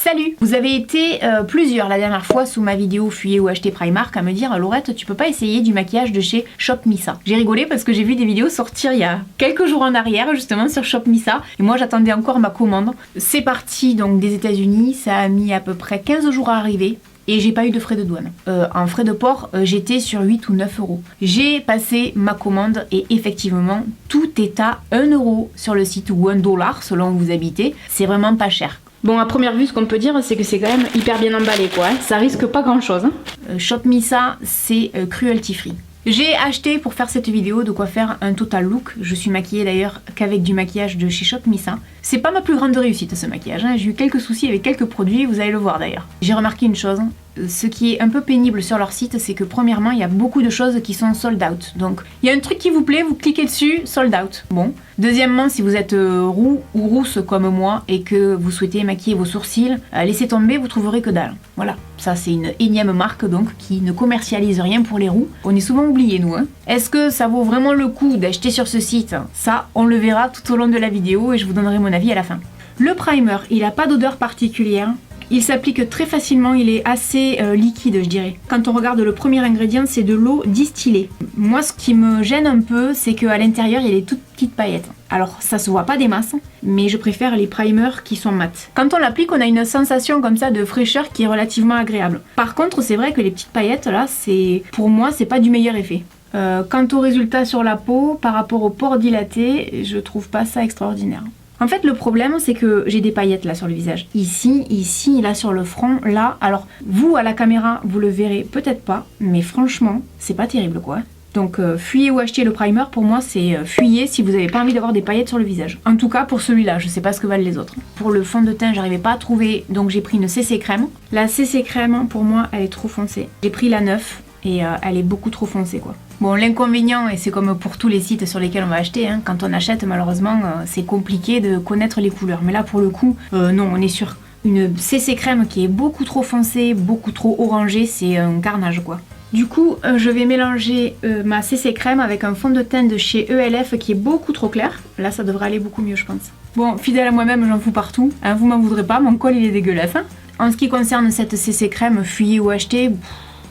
Salut! Vous avez été plusieurs la dernière fois sous ma vidéo Fuyer ou acheter Primark à me dire Laurette, tu peux pas essayer du maquillage de chez Shop Missa. J'ai rigolé parce que j'ai vu des vidéos sortir il y a quelques jours en arrière justement sur Shop Missa et moi j'attendais encore ma commande. C'est parti donc des États-Unis, ça a mis à peu près 15 jours à arriver. Et j'ai pas eu de frais de douane. En frais de port, j'étais sur 8 ou 9 euros. J'ai passé ma commande et effectivement, tout est à 1 euro sur le site ou 1 dollar selon où vous habitez. C'est vraiment pas cher. Bon, à première vue, ce qu'on peut dire, c'est que c'est quand même hyper bien emballé, quoi. Ça risque pas grand-chose. Shop Missa, c'est cruelty free. J'ai acheté pour faire cette vidéo de quoi faire un total look. Je suis maquillée d'ailleurs qu'avec du maquillage de chez Shop Missa. C'est pas ma plus grande réussite ce maquillage, hein. J'ai eu quelques soucis avec quelques produits, vous allez le voir d'ailleurs. J'ai remarqué une chose, ce qui est un peu pénible sur leur site, c'est que premièrement, il y a beaucoup de choses qui sont sold out. Donc, il y a un truc qui vous plaît, vous cliquez dessus, sold out. Bon. Deuxièmement, si vous êtes roux ou rousse comme moi et que vous souhaitez maquiller vos sourcils, laissez tomber, vous trouverez que dalle. Voilà. Ça, c'est une énième marque donc qui ne commercialise rien pour les roux. On est souvent oubliés, nous. Hein. Est-ce que ça vaut vraiment le coup d'acheter sur ce site? Ça, on le verra tout au long de la vidéo et je vous donnerai mon avis à la fin. Le primer, il n'a pas d'odeur particulière. Il s'applique très facilement, il est assez liquide je dirais. Quand on regarde le premier ingrédient, c'est de l'eau distillée. Moi ce qui me gêne un peu, c'est qu'à l'intérieur il y a des toutes petites paillettes. Alors ça se voit pas des masses, mais je préfère les primers qui sont mat. Quand on l'applique, on a une sensation comme ça de fraîcheur qui est relativement agréable. Par contre, c'est vrai que les petites paillettes là, pour moi c'est pas du meilleur effet. Quant au résultat sur la peau, par rapport aux pores dilatés, je trouve pas ça extraordinaire. En fait, le problème, c'est que j'ai des paillettes là sur le visage. Ici, là sur le front, là. Alors, vous, à la caméra, vous le verrez peut-être pas, mais franchement, c'est pas terrible, quoi. Donc, fuyez ou achetez le primer, pour moi, c'est fuyez si vous n'avez pas envie d'avoir des paillettes sur le visage. En tout cas, pour celui-là, je sais pas ce que valent les autres. Pour le fond de teint, j'arrivais pas à trouver, donc j'ai pris une CC crème. La CC crème, pour moi, elle est trop foncée. J'ai pris la 9 et elle est beaucoup trop foncée, quoi. Bon, l'inconvénient, et c'est comme pour tous les sites sur lesquels on va acheter, hein, quand on achète, malheureusement, c'est compliqué de connaître les couleurs. Mais là, pour le coup, non, on est sur une CC crème qui est beaucoup trop foncée, beaucoup trop orangée, c'est un carnage, quoi. Du coup, je vais mélanger ma CC crème avec un fond de teint de chez ELF qui est beaucoup trop clair. Là, ça devrait aller beaucoup mieux, je pense. Bon, fidèle à moi-même, j'en fous partout. Hein, vous m'en voudrez pas, mon col, il est dégueulasse. Hein. En ce qui concerne cette CC crème, fuyez ou achetez...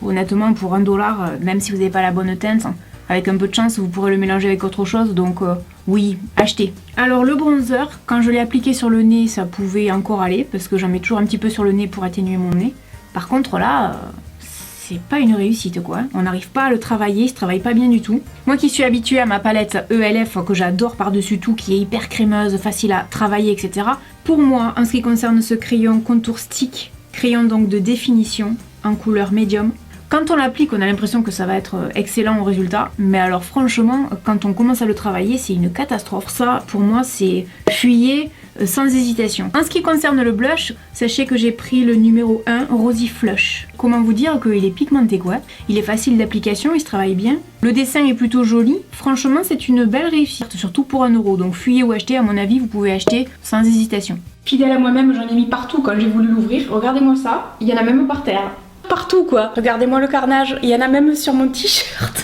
Honnêtement, pour 1 dollar, même si vous n'avez pas la bonne teinte, avec un peu de chance, vous pourrez le mélanger avec autre chose, donc oui, achetez. Alors le bronzer, quand je l'ai appliqué sur le nez, ça pouvait encore aller, parce que j'en mets toujours un petit peu sur le nez pour atténuer mon nez. Par contre là, c'est pas une réussite quoi, on n'arrive pas à le travailler, il se travaille pas bien du tout. Moi qui suis habituée à ma palette ELF, que j'adore par-dessus tout, qui est hyper crémeuse, facile à travailler, etc. Pour moi, en ce qui concerne ce crayon contour stick, crayon donc de définition, en couleur médium, quand on l'applique, on a l'impression que ça va être excellent au résultat, mais alors franchement, quand on commence à le travailler, c'est une catastrophe. Ça, pour moi, c'est fuyez sans hésitation. En ce qui concerne le blush, sachez que j'ai pris le numéro 1, Rosy Flush. Comment vous dire qu'il est pigmenté quoi. Il est facile d'application, il se travaille bien. Le dessin est plutôt joli. Franchement, c'est une belle réussite, surtout pour 1 euro. Donc fuyez ou achetez, à mon avis, vous pouvez acheter sans hésitation. Fidèle à moi-même, j'en ai mis partout quand j'ai voulu l'ouvrir. Regardez-moi ça, il y en a même par terre. Partout quoi. Regardez-moi le carnage, il y en a même sur mon t-shirt.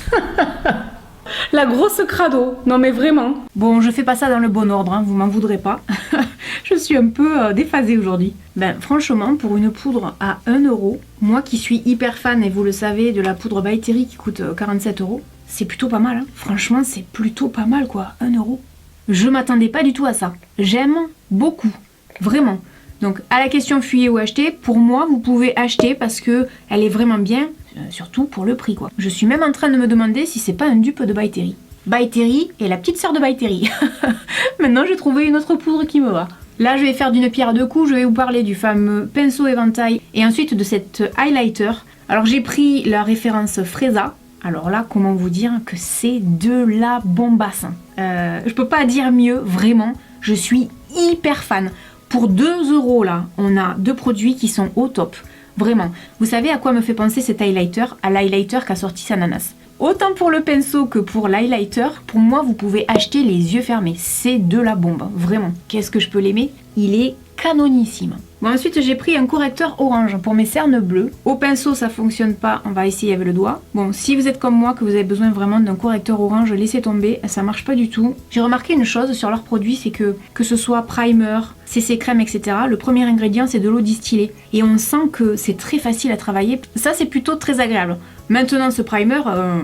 La grosse crado, non mais vraiment. Bon, je fais pas ça dans le bon ordre, hein, vous m'en voudrez pas. Je suis un peu déphasée aujourd'hui. Ben franchement, pour une poudre à 1 euro, moi qui suis hyper fan, et vous le savez, de la poudre By Terry qui coûte 47 euros, c'est plutôt pas mal. Hein. Franchement, c'est plutôt pas mal quoi, 1 euro. Je m'attendais pas du tout à ça. J'aime beaucoup, vraiment. Donc à la question fuyez ou acheter, pour moi vous pouvez acheter parce que elle est vraiment bien, surtout pour le prix quoi. Je suis même en train de me demander si c'est pas un dupe de By Terry. By Terry est la petite sœur de By Terry. Maintenant j'ai trouvé une autre poudre qui me va. Là je vais faire d'une pierre deux coups, je vais vous parler du fameux pinceau éventail et ensuite de cet highlighter. Alors j'ai pris la référence Fresa. Alors là, comment vous dire que c'est de la bombasse. Je peux pas dire mieux, vraiment, je suis hyper fan. Pour 2 euros là, on a 2 produits qui sont au top. Vraiment. Vous savez à quoi me fait penser cet highlighter? À l'highlighter qu'a sorti Sananas. Autant pour le pinceau que pour l'highlighter, pour moi vous pouvez acheter les yeux fermés. C'est de la bombe, vraiment. Qu'est-ce que je peux l'aimer? Il est canonissime. Bon, ensuite j'ai pris un correcteur orange pour mes cernes bleues. Au pinceau ça fonctionne pas, on va essayer avec le doigt. Bon, si vous êtes comme moi, que vous avez besoin vraiment d'un correcteur orange, laissez tomber, ça marche pas du tout. J'ai remarqué une chose sur leurs produits, c'est que ce soit primer, CC crème, etc. Le premier ingrédient c'est de l'eau distillée. Et on sent que c'est très facile à travailler. Ça c'est plutôt très agréable. Maintenant ce primer,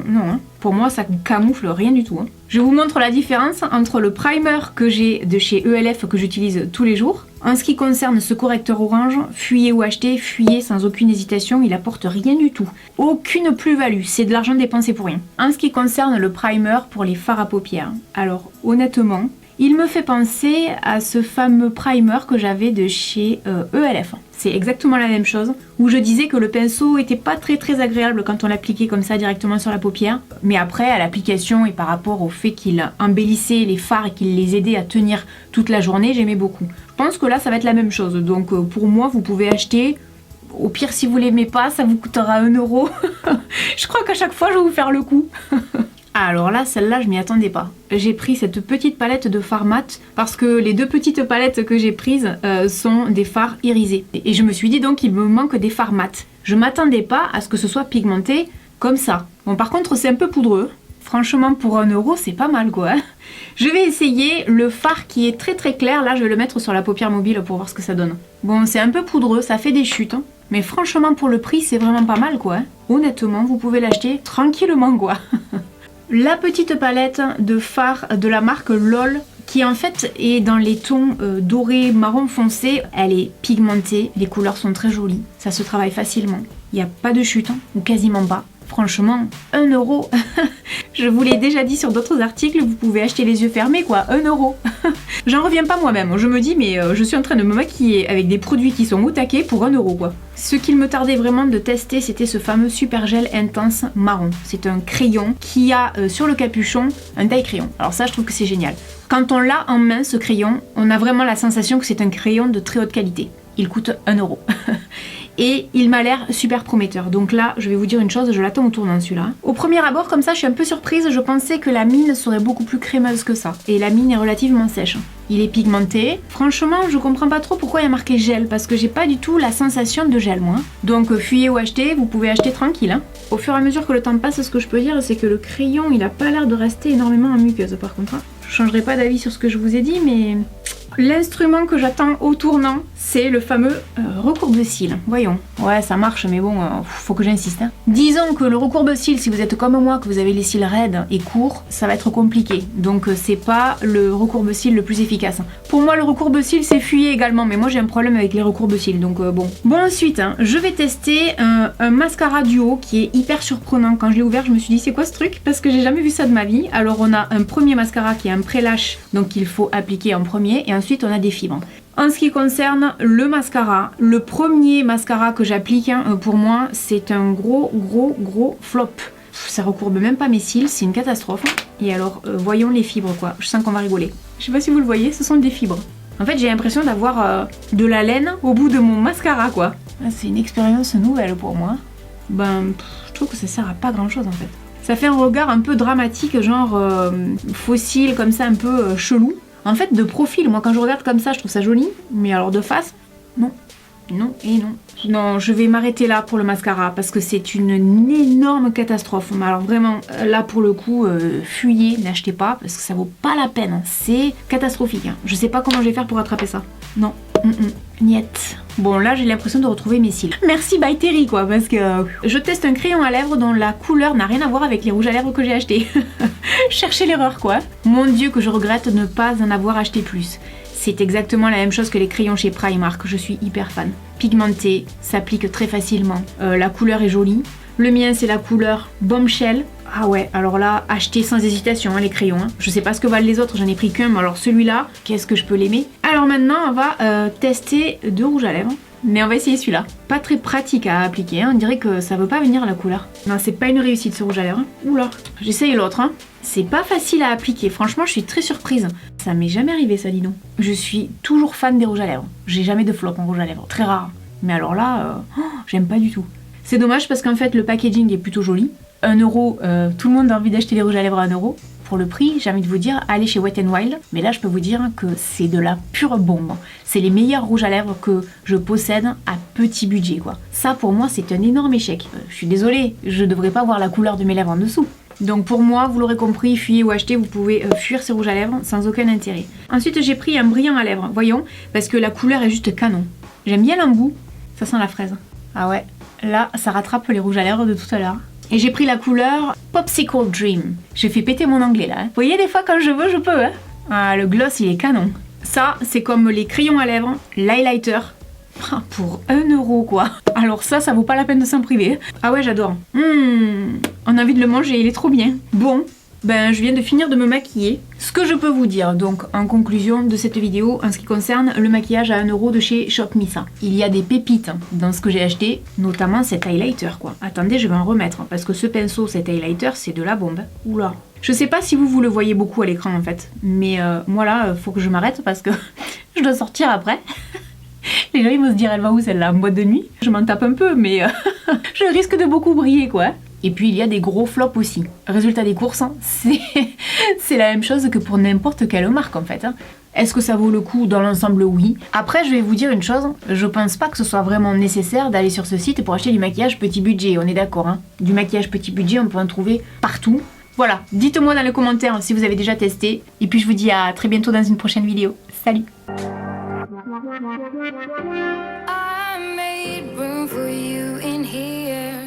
non, hein. Pour moi ça camoufle rien du tout. Hein. Je vous montre la différence entre le primer que j'ai de chez ELF que j'utilise tous les jours. En ce qui concerne ce correcteur orange, fuyez ou achetez, fuyez sans aucune hésitation, il apporte rien du tout. Aucune plus-value, c'est de l'argent dépensé pour rien. En ce qui concerne le primer pour les fards à paupières, alors honnêtement, il me fait penser à ce fameux primer que j'avais de chez ELF. C'est exactement la même chose, où je disais que le pinceau était pas très agréable quand on l'appliquait comme ça directement sur la paupière. Mais après, à l'application et par rapport au fait qu'il embellissait les fards et qu'il les aidait à tenir toute la journée, j'aimais beaucoup. Je pense que là, ça va être la même chose. Donc pour moi, vous pouvez acheter. Au pire, si vous l'aimez pas, ça vous coûtera 1 €. Je crois qu'à chaque fois, je vais vous faire le coup. Alors là, celle-là, je m'y attendais pas. J'ai pris cette petite palette de fards mat parce que les 2 petites palettes que j'ai prises sont des fards irisés. Et je me suis dit donc qu'il me manque des fards mat. Je m'attendais pas à ce que ce soit pigmenté comme ça. Bon, par contre, c'est un peu poudreux. Franchement, pour 1 €, c'est pas mal quoi. Je vais essayer le fard qui est très clair. Là, je vais le mettre sur la paupière mobile pour voir ce que ça donne. Bon, c'est un peu poudreux, ça fait des chutes. Hein. Mais franchement, pour le prix, c'est vraiment pas mal quoi. Honnêtement, vous pouvez l'acheter tranquillement quoi. La petite palette de fard de la marque LOL qui en fait est dans les tons doré marron foncé. Elle est pigmentée, les couleurs sont très jolies, ça se travaille facilement. Il n'y a pas de chute, hein, ou quasiment pas. Franchement, 1 €. Je vous l'ai déjà dit sur d'autres articles, vous pouvez acheter les yeux fermés quoi, 1 €. J'en reviens pas moi-même, je me dis mais je suis en train de me maquiller avec des produits qui sont au taquet pour 1 € quoi. Ce qu'il me tardait vraiment de tester, c'était ce fameux Super Gel Intense marron. C'est un crayon qui a sur le capuchon un taille crayon. Alors ça je trouve que c'est génial. Quand on l'a en main ce crayon, on a vraiment la sensation que c'est un crayon de très haute qualité. Il coûte 1 €. Et il m'a l'air super prometteur. Donc là, je vais vous dire une chose, je l'attends au tournant celui-là. Au premier abord, comme ça, je suis un peu surprise. Je pensais que la mine serait beaucoup plus crémeuse que ça. Et la mine est relativement sèche. Il est pigmenté. Franchement, je comprends pas trop pourquoi il y a marqué gel, parce que j'ai pas du tout la sensation de gel, moi. Donc, fuyez ou achetez, vous pouvez acheter tranquille. Hein. Au fur et à mesure que le temps passe, ce que je peux dire, c'est que le crayon, il a pas l'air de rester énormément en muqueuse, par contre. Hein. Je changerai pas d'avis sur ce que je vous ai dit, mais... L'instrument que j'attends au tournant, c'est le fameux recourbe-cils. Voyons. Ouais, ça marche, mais bon, faut que j'insiste. Hein. Disons que le recourbe-cils, si vous êtes comme moi, que vous avez les cils raides et courts, ça va être compliqué. Donc c'est pas le recourbe-cils le plus efficace. Pour moi, le recourbe-cils, c'est fuyé également, mais moi j'ai un problème avec les recourbe-cils, donc bon. Bon, ensuite, hein, je vais tester un mascara duo qui est hyper surprenant. Quand je l'ai ouvert, je me suis dit, c'est quoi ce truc? Parce que j'ai jamais vu ça de ma vie. Alors on a un premier mascara qui est un pré-lâche, donc il faut appliquer en premier, et ensuite on a des fibres. En ce qui concerne le mascara, le premier mascara que j'applique, hein, pour moi, c'est un gros flop. Ça recourbe même pas mes cils, c'est une catastrophe. Et alors, voyons les fibres quoi, je sens qu'on va rigoler. Je sais pas si vous le voyez, ce sont des fibres. En fait, j'ai l'impression d'avoir de la laine au bout de mon mascara quoi. C'est une expérience nouvelle pour moi. Ben, je trouve que ça sert à pas grand chose en fait. Ça fait un regard un peu dramatique, genre fossile, comme ça, un peu chelou. En fait, de profil, moi quand je regarde comme ça, je trouve ça joli, mais alors de face, non, non et non. Non, je vais m'arrêter là pour le mascara parce que c'est une énorme catastrophe. Mais alors vraiment, là pour le coup, fuyez, n'achetez pas parce que ça vaut pas la peine. C'est catastrophique. Hein. Je sais pas comment je vais faire pour attraper ça. Non, niet. Bon là j'ai l'impression de retrouver mes cils. Merci by Terry quoi, parce que je teste un crayon à lèvres dont la couleur n'a rien à voir avec les rouges à lèvres que j'ai achetés. Cherchez l'erreur quoi. Mon dieu que je regrette de ne pas en avoir acheté plus. C'est exactement la même chose que les crayons chez Primark, je suis hyper fan. Pigmenté, s'applique très facilement, la couleur est jolie. Le mien c'est la couleur Bombshell. Ah ouais, alors là, achetez sans hésitation hein, les crayons. Hein. Je sais pas ce que valent les autres, j'en ai pris qu'un, mais alors celui-là, qu'est-ce que je peux l'aimer. Alors maintenant, on va tester 2 rouges à lèvres. Mais on va essayer celui-là. Pas très pratique à appliquer, hein. On dirait que ça veut pas venir la couleur. Non, c'est pas une réussite ce rouge à lèvres. Hein. Oula, j'essaye l'autre. Hein. C'est pas facile à appliquer, franchement je suis très surprise. Ça m'est jamais arrivé ça, dis donc. Je suis toujours fan des rouges à lèvres. J'ai jamais de flop en rouge à lèvres, très rare. Mais alors là, j'aime pas du tout. C'est dommage parce qu'en fait le packaging est plutôt joli. 1 €, tout le monde a envie d'acheter les rouges à lèvres à 1 €. pour le prix, j'ai envie de vous dire, allez chez Wet n Wild. Mais là, je peux vous dire que c'est de la pure bombe. C'est les meilleurs rouges à lèvres que je possède à petit budget, quoi. Ça, pour moi, c'est un énorme échec. Je suis désolée, je devrais pas voir la couleur de mes lèvres en dessous. Donc pour moi, vous l'aurez compris, fuyez ou achetez, vous pouvez fuir ces rouges à lèvres sans aucun intérêt. Ensuite, j'ai pris un brillant à lèvres, voyons, parce que la couleur est juste canon. J'aime bien l'embout, ça sent la fraise. Ah ouais, là, ça rattrape les rouges à lèvres de tout à l'heure. Et j'ai pris la couleur Popsicle Dream. J'ai fait péter mon anglais là. Hein. Vous voyez, des fois, quand je veux, je peux. Hein. Ah, le gloss, il est canon. Ça, c'est comme les crayons à lèvres, l'highlighter. Pour 1 € quoi. Alors ça vaut pas la peine de s'en priver. Ah ouais, j'adore. On a envie de le manger, il est trop bien. Bon, ben je viens de finir de me maquiller. Ce que je peux vous dire, donc en conclusion de cette vidéo, en ce qui concerne le maquillage à 1 € de chez Shop Missa. Il y a des pépites dans ce que j'ai acheté, notamment cet highlighter quoi. Attendez, je vais en remettre, parce que ce pinceau, cet highlighter, c'est de la bombe. Oula. Je sais pas si vous le voyez beaucoup à l'écran en fait, mais moi là, faut que je m'arrête parce que je dois sortir après. Les gens ils vont se dire elle va où celle-là, en boîte de nuit? Je m'en tape un peu mais je risque de beaucoup briller quoi. Et puis il y a des gros flops aussi. Résultat des courses, hein, c'est la même chose que pour n'importe quelle marque en fait. Hein. Est-ce que ça vaut le coup dans l'ensemble? Oui. Après je vais vous dire une chose, je pense pas que ce soit vraiment nécessaire d'aller sur ce site pour acheter du maquillage petit budget, on est d'accord. Hein. Du maquillage petit budget on peut en trouver partout. Voilà, dites-moi dans les commentaires si vous avez déjà testé. Et puis je vous dis à très bientôt dans une prochaine vidéo. Salut! I made room for you in here.